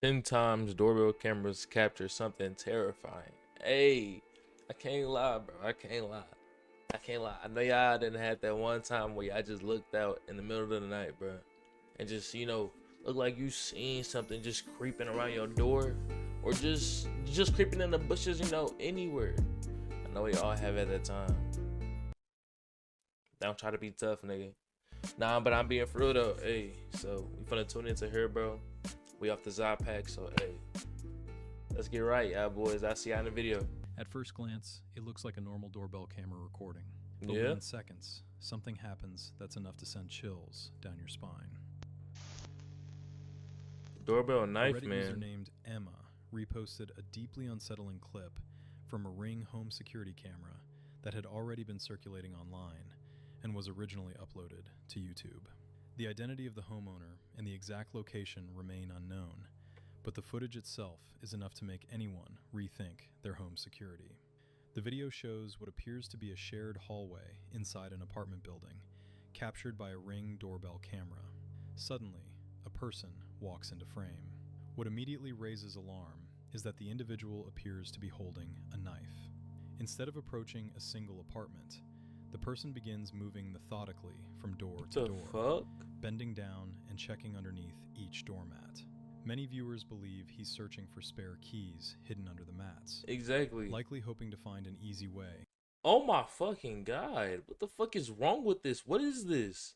10 times doorbell cameras capture something terrifying. Hey, I can't lie, bro. I can't lie. I can't lie. I know y'all didn't have that one time where y'all just looked out in the middle of the night, bro, and just, look like you seen something just creeping around your door, or just creeping in the bushes, anywhere. I know we all have at that time. Don't try to be tough, nigga. Nah, but I'm being for real though. Hey, so we finna tune into here, bro. We off the Zod pack, so hey, let's get right, y'all boys. I'll see y'all in the video. At first glance, it looks like a normal doorbell camera recording. But Yeah. within seconds, something happens that's enough to send chills down your spine. Doorbell A knife, Reddit user man. named Emma reposted a deeply unsettling clip from a Ring home security camera that had already been circulating online and was originally uploaded to YouTube. The identity of the homeowner and the exact location remain unknown, but the footage itself is enough to make anyone rethink their home security. The video shows what appears to be a shared hallway inside an apartment building, captured by a Ring doorbell camera. Suddenly, a person walks into frame. What immediately raises alarm is that the individual appears to be holding a knife. Instead of approaching a single apartment, the person begins moving methodically from door to The door, fuck? bending down and checking underneath each doormat. Many viewers believe he's searching for spare keys hidden under the mats, Exactly. likely hoping to find an easy way. Oh my fucking god. What the fuck is wrong with this? What is this?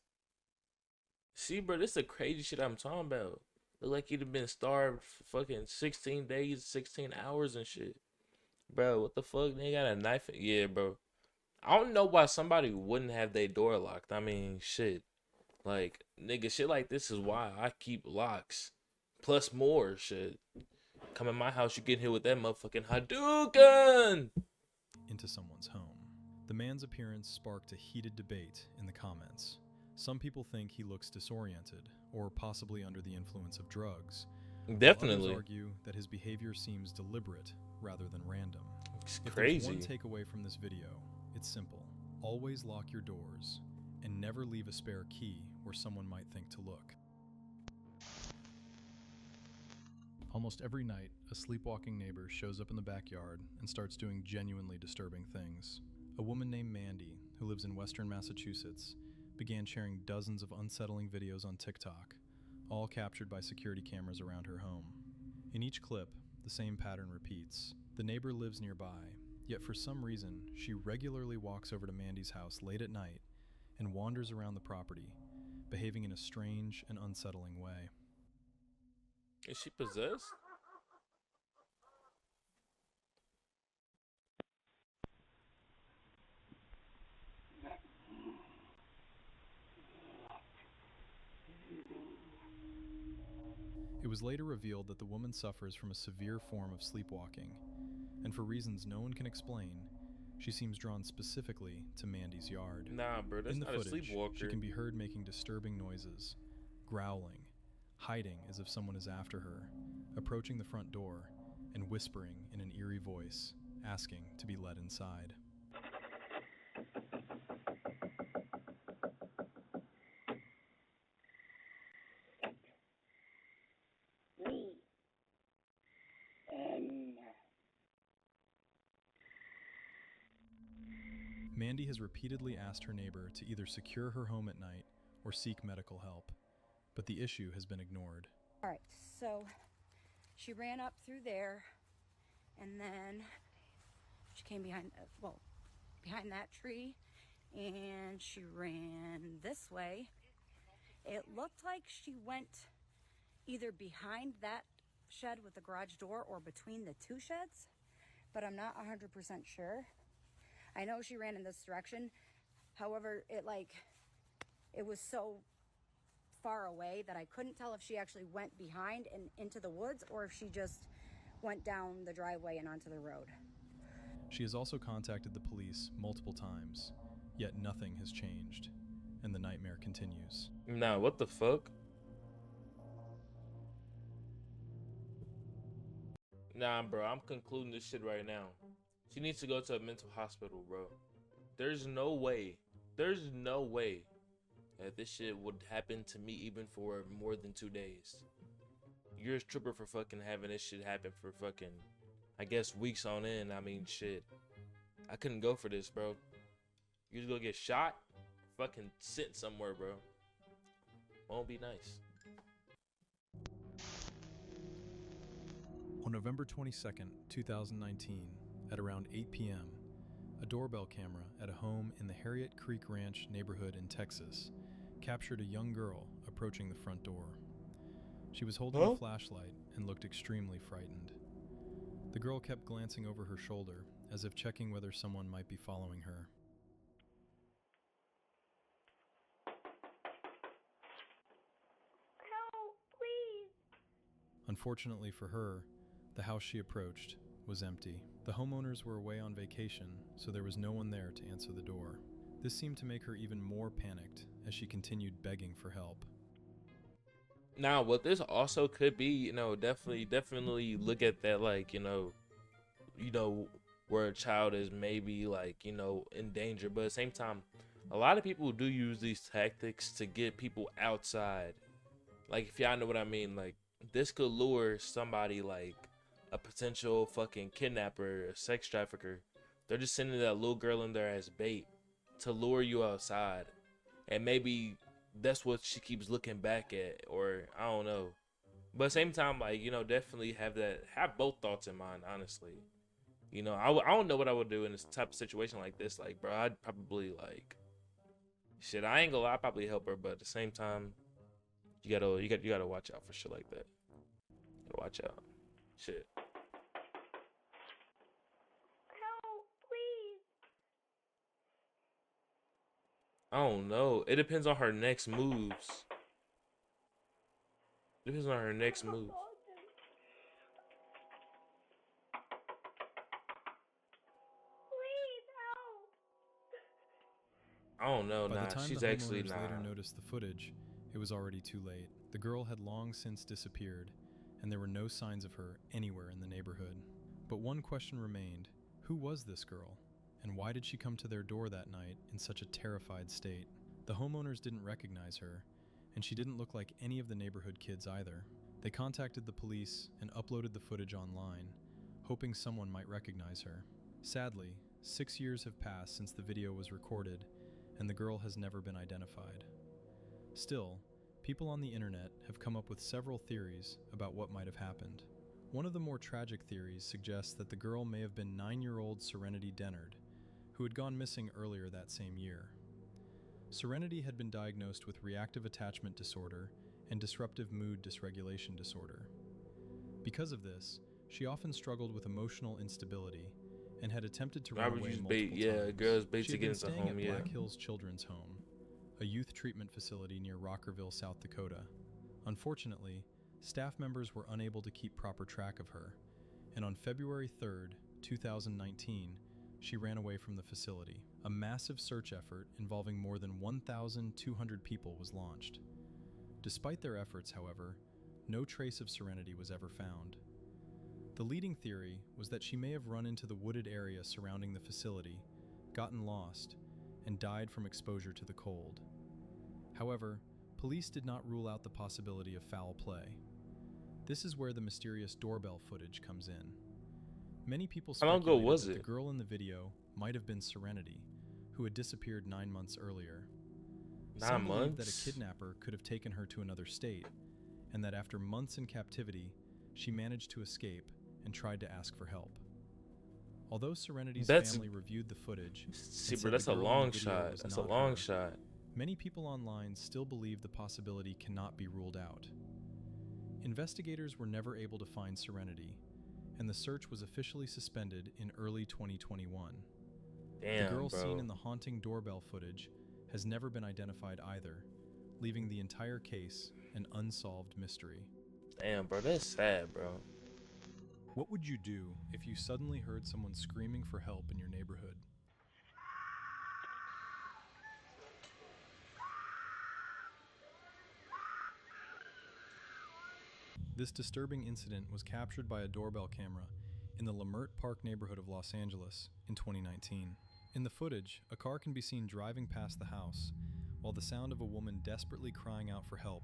See, bro, this is the crazy shit I'm talking about. Look like you'd have been starved for fucking 16 days, 16 hours and shit. Bro, what the fuck? They got a knife. Yeah, bro. I don't know why somebody wouldn't have their door locked. I mean, shit. Like, nigga, shit like this is why I keep locks. Plus more shit. Come in my house, you get hit with that motherfucking Hadouken! Into someone's home. The man's appearance sparked a heated debate in the comments. Some people think he looks disoriented, or possibly under the influence of drugs. Definitely. Others argue that his behavior seems deliberate rather than random. It's If there's crazy. one takeaway from this video, it's simple. Always lock your doors, and never leave a spare key where someone might think to look. Almost every night, a sleepwalking neighbor shows up in the backyard and starts doing genuinely disturbing things. A woman named Mandy, who lives in western Massachusetts, began sharing dozens of unsettling videos on TikTok, all captured by security cameras around her home. In each clip, the same pattern repeats. The neighbor lives nearby, yet for some reason, she regularly walks over to Mandy's house late at night and wanders around the property, behaving in a strange and unsettling way. Is she possessed? It was later revealed that the woman suffers from a severe form of sleepwalking, and for reasons no one can explain, she seems drawn specifically to Mandy's yard. Nah, bro, that's In the not a footage, sleepwalker. she can be heard making disturbing noises, growling, hiding as if someone is after her, approaching the front door, and whispering in an eerie voice, asking to be let inside. Mandy has repeatedly asked her neighbor to either secure her home at night or seek medical help, but the issue has been ignored. All right, so she ran up through there, and then she came behind that tree, and she ran this way. It looked like she went either behind that shed with the garage door or between the two sheds, but I'm not 100% sure. I know she ran in this direction. However, it was so far away that I couldn't tell if she actually went behind and into the woods or if she just went down the driveway and onto the road. She has also contacted the police multiple times, yet nothing has changed, and the nightmare continues. Nah, what the fuck? Nah, bro, I'm concluding this shit right now. She needs to go to a mental hospital, bro. There's no way that this shit would happen to me even for more than 2 days. you're a stripper for fucking having this shit happen for fucking, I guess, weeks on end. I mean, shit. I couldn't go for this, bro. You just gonna get shot, fucking sitting somewhere, bro. Won't be nice. On November 22nd, 2019, at around 8 p.m., a doorbell camera at a home in the Harriet Creek Ranch neighborhood in Texas captured a young girl approaching the front door. She was holding a flashlight and looked extremely frightened. The girl kept glancing over her shoulder as if checking whether someone might be following her. Help, please. Unfortunately for her, the house she approached was empty. The homeowners were away on vacation, so there was no one there to answer the door. This seemed to make her even more panicked as she continued begging for help. Now, what this also could be, you know, definitely look at that, like, you know, where a child is maybe, like, you know, in danger. But at the same time, a lot of people do use these tactics to get people outside. Like, if y'all know what I mean, like, this could lure somebody, like, a potential fucking kidnapper, a sex trafficker. They're just sending that little girl in there as bait to lure you outside. And maybe that's what she keeps looking back at, or I don't know. But at the same time, like, you know, definitely have both thoughts in mind, honestly. You know, I don't know what I would do in this type of situation like this. Like, bro, I'd probably, like, shit, I ain't gonna lie, I'd probably help her, but at the same time, you gotta watch out for shit like that. You gotta watch out. Shit. Help, please. I don't know. It depends on her next moves. It depends on her next moves. Please help. I don't know. By Nah, the time she's the actually homeowners nah. later noticed the footage, it was already too late. The girl had long since disappeared, and there were no signs of her anywhere in the neighborhood. But one question remained: who was this girl? And why did she come to their door that night in such a terrified state? The homeowners didn't recognize her, and she didn't look like any of the neighborhood kids either. They contacted the police and uploaded the footage online, hoping someone might recognize her. Sadly, 6 years have passed since the video was recorded, and the girl has never been identified. Still, people on the internet have come up with several theories about what might have happened. One of the more tragic theories suggests that the girl may have been 9-year-old Serenity Dennard, who had gone missing earlier that same year. Serenity had been diagnosed with reactive attachment disorder and disruptive mood dysregulation disorder. Because of this, she often struggled with emotional instability and had attempted to run away multiple times. Girls bait She to had get been into staying home, at yeah. Black Hills Children's Home, a youth treatment facility near Rockerville, South Dakota. Unfortunately, staff members were unable to keep proper track of her, and on February 3rd, 2019, she ran away from the facility. A massive search effort involving more than 1,200 people was launched. Despite their efforts, however, no trace of Serenity was ever found. The leading theory was that she may have run into the wooded area surrounding the facility, gotten lost, and died from exposure to the cold. However, police did not rule out the possibility of foul play. This is where the mysterious doorbell footage comes in. Many people How long ago speculated was that it? the girl in the video might have been Serenity, who had disappeared 9 months earlier. 9 Some believed that months? a kidnapper could have taken her to another state, and that after months in captivity, she managed to escape and tried to ask for help. Although Serenity's family reviewed the footage, See, and bro, said that's the a girl in long the video shot. was That's a not long her, shot. many people online still believe the possibility cannot be ruled out. Investigators were never able to find Serenity, and the search was officially suspended in early 2021. Damn, The girl bro. seen in the haunting doorbell footage has never been identified either, leaving the entire case an unsolved mystery. Damn, bro, that's sad, bro. What would you do if you suddenly heard someone screaming for help in your neighborhood? This disturbing incident was captured by a doorbell camera in the Lamert Park neighborhood of Los Angeles in 2019. In the footage, a car can be seen driving past the house, while the sound of a woman desperately crying out for help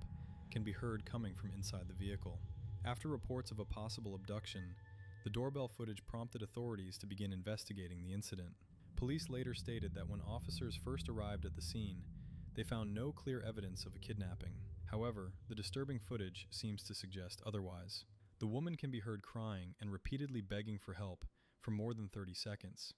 can be heard coming from inside the vehicle. After reports of a possible abduction, the doorbell footage prompted authorities to begin investigating the incident. Police later stated that when officers first arrived at the scene, they found no clear evidence of a kidnapping. However, the disturbing footage seems to suggest otherwise. The woman can be heard crying and repeatedly begging for help for more than 30 seconds.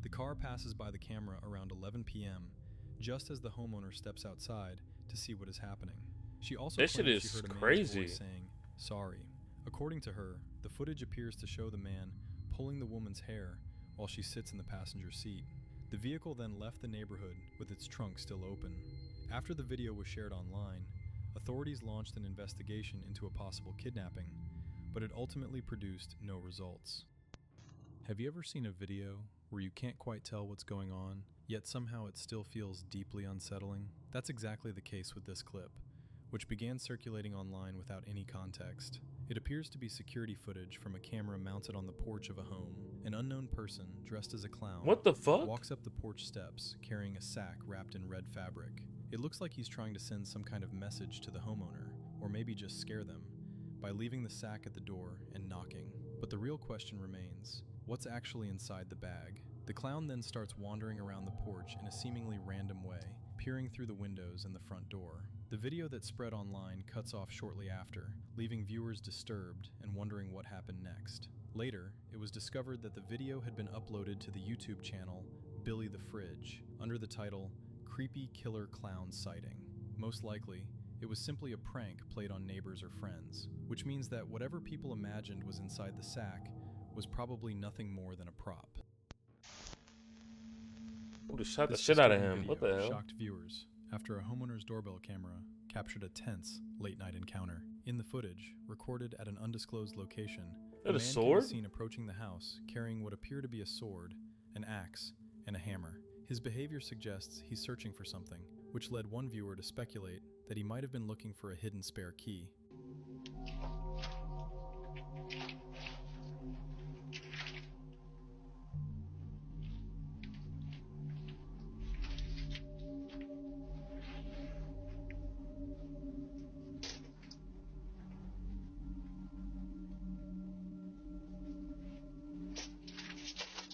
The car passes by the camera around 11 p.m., just as the homeowner steps outside to see what is happening. She also That shit claims she is heard a man's crazy. voice saying, "Sorry." According to her, the footage appears to show the man pulling the woman's hair while she sits in the passenger seat. The vehicle then left the neighborhood with its trunk still open. After the video was shared online, authorities launched an investigation into a possible kidnapping, but it ultimately produced no results. Have you ever seen a video where you can't quite tell what's going on, yet somehow it still feels deeply unsettling? That's exactly the case with this clip, which began circulating online without any context. It appears to be security footage from a camera mounted on the porch of a home. An unknown person, dressed as a clown, What the fuck? walks up the porch steps carrying a sack wrapped in red fabric. It looks like he's trying to send some kind of message to the homeowner, or maybe just scare them, by leaving the sack at the door and knocking. But the real question remains, what's actually inside the bag? The clown then starts wandering around the porch in a seemingly random way, peering through the windows and the front door. The video that spread online cuts off shortly after, leaving viewers disturbed and wondering what happened next. Later, it was discovered that the video had been uploaded to the YouTube channel Billy the Fridge under the title Creepy Killer Clown Sighting. Most likely, it was simply a prank played on neighbors or friends, which means that whatever people imagined was inside the sack was probably nothing more than a prop. Would have shot the This shit out of disturbing him. What video the hell? shocked viewers after a homeowner's doorbell camera captured a tense late-night encounter. In the footage, recorded at an undisclosed location, That a a man sword? can be seen approaching the house carrying what appear to be a sword, an axe, and a hammer. His behavior suggests he's searching for something, which led one viewer to speculate that he might have been looking for a hidden spare key.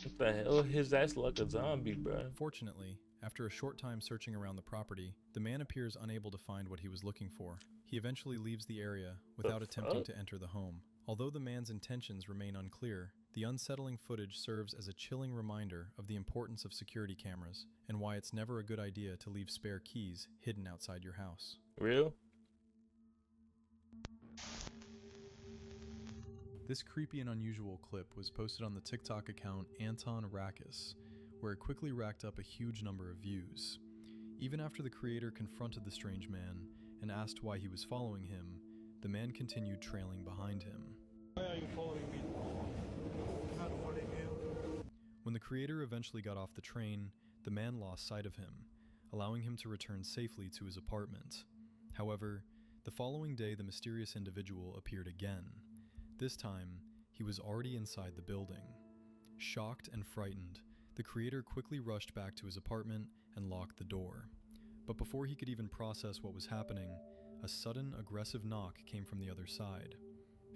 What the hell? His ass like a zombie, bro. Fortunately, after a short time searching around the property, the man appears unable to find what he was looking for. He eventually leaves the area without attempting fuck? to enter the home. Although the man's intentions remain unclear, the unsettling footage serves as a chilling reminder of the importance of security cameras and why it's never a good idea to leave spare keys hidden outside your house. Real? This creepy and unusual clip was posted on the TikTok account Anton Rakis, where it quickly racked up a huge number of views. Even after the creator confronted the strange man and asked why he was following him, the man continued trailing behind him. Why are you following me? I'm not following you. When the creator eventually got off the train, the man lost sight of him, allowing him to return safely to his apartment. However, the following day the mysterious individual appeared again. This time, he was already inside the building. Shocked and frightened, the creator quickly rushed back to his apartment and locked the door. But before he could even process what was happening, a sudden, aggressive knock came from the other side.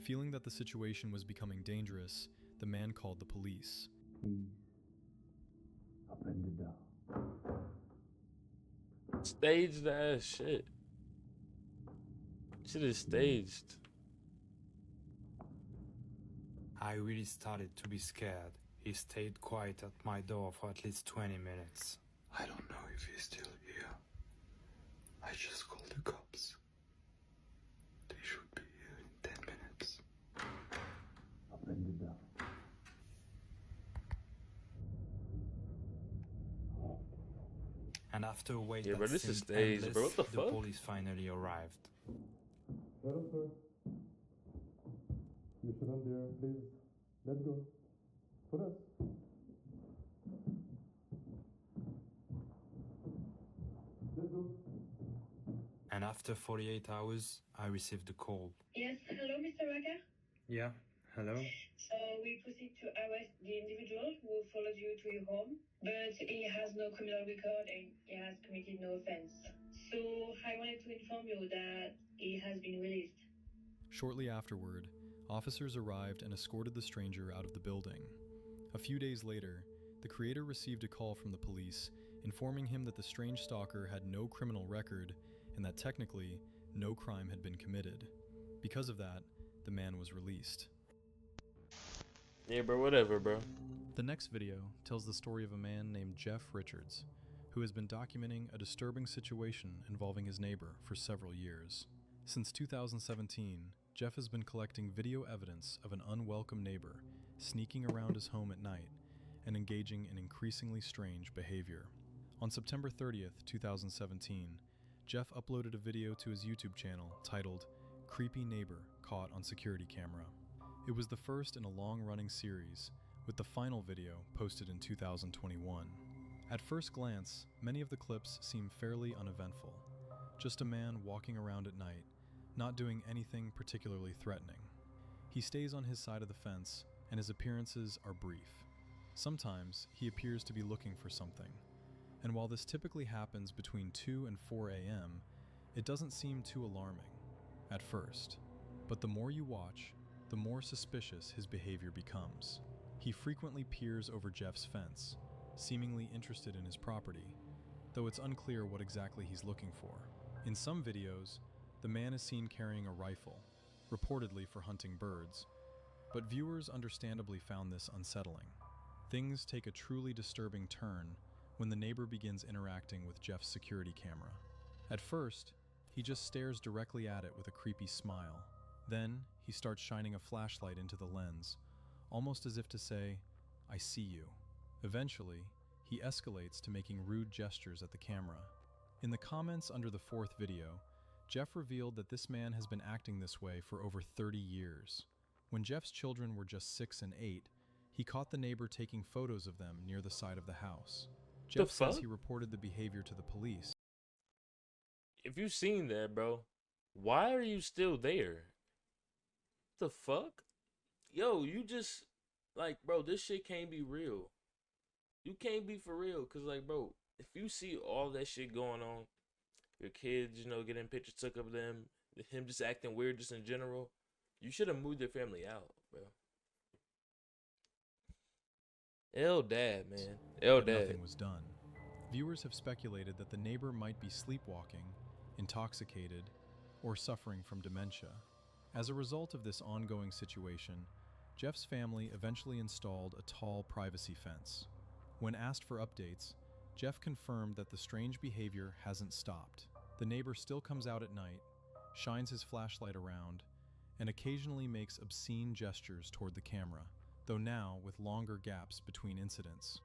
Feeling that the situation was becoming dangerous, the man called the police. Staged ass shit. Shit is staged. I really started to be scared. He stayed quiet at my door for at least 20 minutes. I don't know if he's still here. I just called the cops. They should be here in 10 minutes. And after a wait Yeah, that bro, this is seemed staged, endless, bro. What the the fuck? police finally arrived. You shouldn't there, please. Let's go. For us. after 48 hours, I received a call. Yes, hello, Mr. Raga. Yeah, hello? So we proceed to arrest the individual who followed you to your home, but he has no criminal record and he has committed no offense. So I wanted to inform you that he has been released. Shortly afterward, officers arrived and escorted the stranger out of the building. A few days later, the creator received a call from the police informing him that the strange stalker had no criminal record and that technically no crime had been committed. Because of that, the man was released. Yeah, bro, whatever, bro. The next video tells the story of a man named Jeff Richards, who has been documenting a disturbing situation involving his neighbor for several years. Since 2017, Jeff has been collecting video evidence of an unwelcome neighbor sneaking around his home at night and engaging in increasingly strange behavior. On September 30th, 2017, Jeff uploaded a video to his YouTube channel titled Creepy Neighbor Caught on Security Camera. It was the first in a long-running series, with the final video posted in 2021. At first glance, many of the clips seem fairly uneventful. Just a man walking around at night, not doing anything particularly threatening. He stays on his side of the fence, and his appearances are brief. Sometimes he appears to be looking for something, and while this typically happens between 2 and 4 a.m., it doesn't seem too alarming at first. But the more you watch, the more suspicious his behavior becomes. He frequently peers over Jeff's fence, seemingly interested in his property, though it's unclear what exactly he's looking for. In some videos, the man is seen carrying a rifle, reportedly for hunting birds, but viewers understandably found this unsettling. Things take a truly disturbing turn when the neighbor begins interacting with Jeff's security camera. At first, he just stares directly at it with a creepy smile. Then, he starts shining a flashlight into the lens, almost as if to say, "I see you." Eventually, he escalates to making rude gestures at the camera. In the comments under the fourth video, Jeff revealed that this man has been acting this way for over 30 years. When Jeff's children were just 6 and 8, he caught the neighbor taking photos of them near the side of the house. Jeff says he reported the behavior to the police. If you've seen that, bro, why are you still there? The fuck? Yo, you just, like, bro, this shit can't be real. You can't be for real, cause like, bro, if you see all that shit going on, your kids, you know, getting pictures took of them, him just acting weird just in general, you should have moved your family out, bro. L dad, man. L dad. Nothing was done. Viewers have speculated that the neighbor might be sleepwalking, intoxicated, or suffering from dementia. As a result of this ongoing situation, Jeff's family eventually installed a tall privacy fence. When asked for updates, Jeff confirmed that the strange behavior hasn't stopped. The neighbor still comes out at night, shines his flashlight around, and occasionally makes obscene gestures toward the camera, though now with longer gaps between incidents.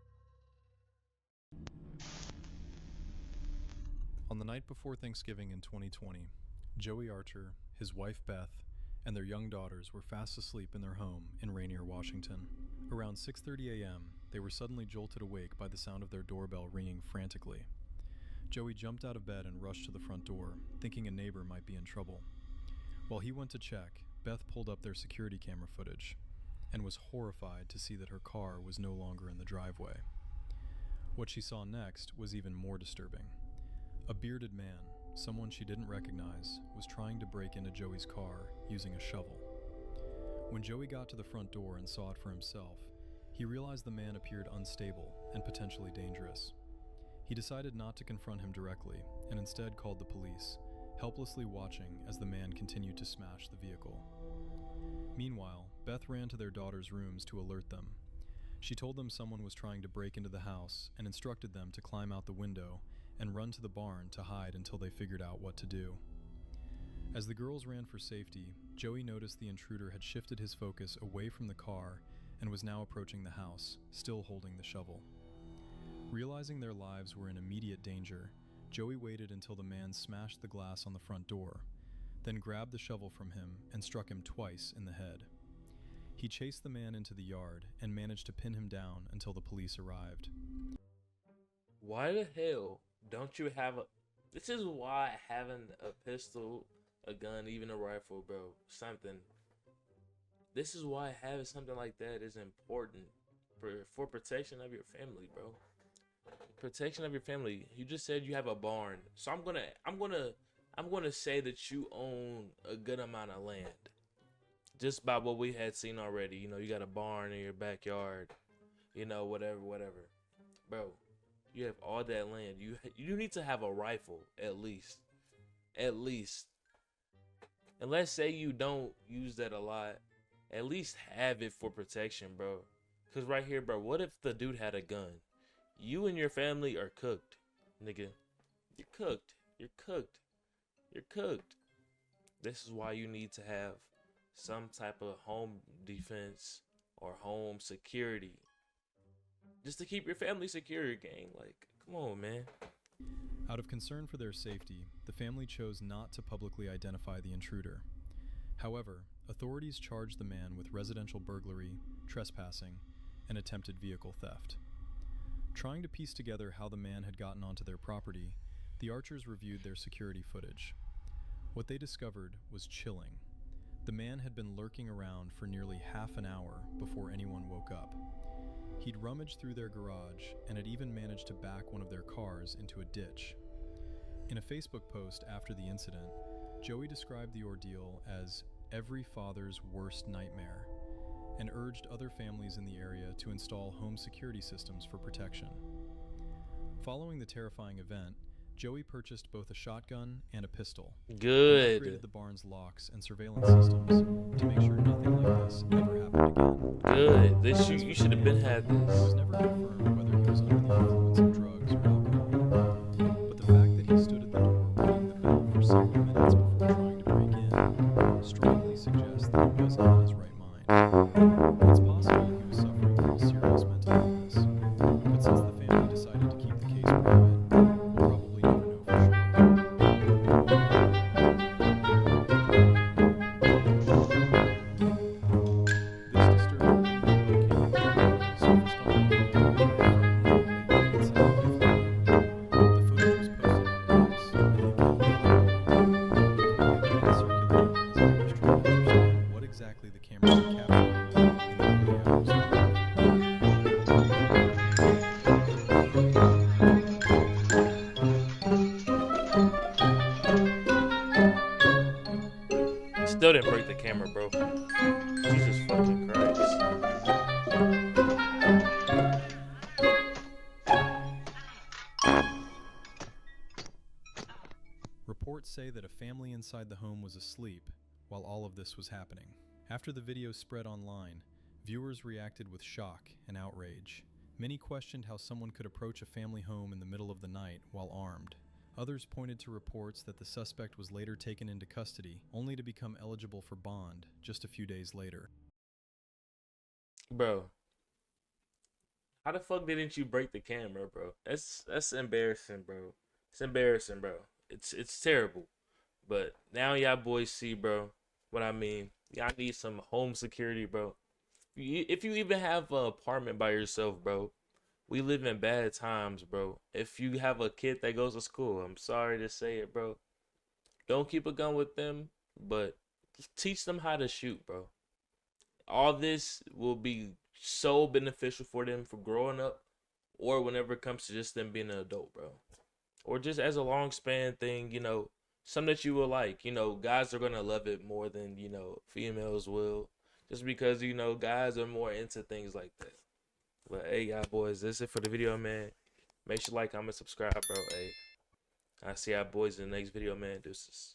On the night before Thanksgiving in 2020, Joey Archer, his wife Beth, and their young daughters were fast asleep in their home in Rainier, Washington. Around 6:30 a.m., they were suddenly jolted awake by the sound of their doorbell ringing frantically. Joey jumped out of bed and rushed to the front door, thinking a neighbor might be in trouble. While he went to check, Beth pulled up their security camera footage and was horrified to see that her car was no longer in the driveway. What she saw next was even more disturbing. A bearded man, someone she didn't recognize, was trying to break into Joey's car using a shovel. When Joey got to the front door and saw it for himself, he realized the man appeared unstable and potentially dangerous. He decided not to confront him directly and instead called the police, helplessly watching as the man continued to smash the vehicle. Meanwhile, Beth ran to their daughters' rooms to alert them. She told them someone was trying to break into the house and instructed them to climb out the window and run to the barn to hide until they figured out what to do. As the girls ran for safety, Joey noticed the intruder had shifted his focus away from the car and was now approaching the house, still holding the shovel. Realizing their lives were in immediate danger, Joey waited until the man smashed the glass on the front door, then grabbed the shovel from him and struck him twice in the head. He chased the man into the yard and managed to pin him down until the police arrived. Why the hell don't you have a... This is why having a pistol, a gun, even a rifle, bro, something. This is why having something like that is important for protection of your family, bro. Protection of your family. You just said you have a barn, so I'm gonna say that you own a good amount of land. Just by what we had seen already, you know, you got a barn in your backyard, you know, whatever, bro. You have all that land. You need to have a rifle at least, at least. And let's say you don't use that a lot, at least have it for protection, bro. Cause right here, bro, what if the dude had a gun? You and your family are cooked, nigga. You're cooked. You're cooked. You're cooked. This is why you need to have some type of home defense or home security. Just to keep your family secure, gang. Like, come on, man. Out of concern for their safety, the family chose not to publicly identify the intruder. However, authorities charged the man with residential burglary, trespassing, and attempted vehicle theft. Trying to piece together how the man had gotten onto their property, the Archers reviewed their security footage. What they discovered was chilling. The man had been lurking around for nearly half an hour before anyone woke up. He'd rummaged through their garage and had even managed to back one of their cars into a ditch. In a Facebook post after the incident, Joey described the ordeal as every father's worst nightmare and urged other families in the area to install home security systems for protection. Following the terrifying event, Joey purchased both a shotgun and a pistol. Good. And upgraded the barn's locks and surveillance systems to make sure nothing like this ever happened again. Good. This you should have been had It was this. never confirmed whether he was under the influence of drugs or alcohol, but the fact that he stood at the door ringing the bell for several minutes before trying to break in strongly suggests that he wasn't in his right mind. It's possible he was suffering from a serious mental illness, but since the family decided to keep the case private, we'll probably never know for sure. This disturbing video located surfaced online from late 1970. The footage was posted on X, and the account began circulating as viewers tried to understand what exactly the cameras were capturing in the early hours of the morning. Still didn't break the camera, bro. Jesus fucking Christ. Reports say that a family inside the home was asleep while all of this was happening. After the video spread online, viewers reacted with shock and outrage. Many questioned how someone could approach a family home in the middle of the night while armed. Others pointed to reports that the suspect was later taken into custody, only to become eligible for bond just a few days later. Bro. How the fuck didn't you break the camera, bro? That's embarrassing, bro. It's embarrassing, bro. It's terrible. But now y'all boys see, bro, what I mean. Y'all need some home security, bro. If you even have an apartment by yourself, bro, we live in bad times, bro. If you have a kid that goes to school, I'm sorry to say it, bro. Don't keep a gun with them, but teach them how to shoot, bro. All this will be so beneficial for them for growing up or whenever it comes to just them being an adult, bro. Or just as a long span thing, you know, something that you will like. You know, guys are going to love it more than, you know, females will. Just because, you know, guys are more into things like that. But, hey, y'all boys, this is it for the video, man. Make sure you like, comment, subscribe, bro. Hey, I'll see y'all boys in the next video, man. Deuces.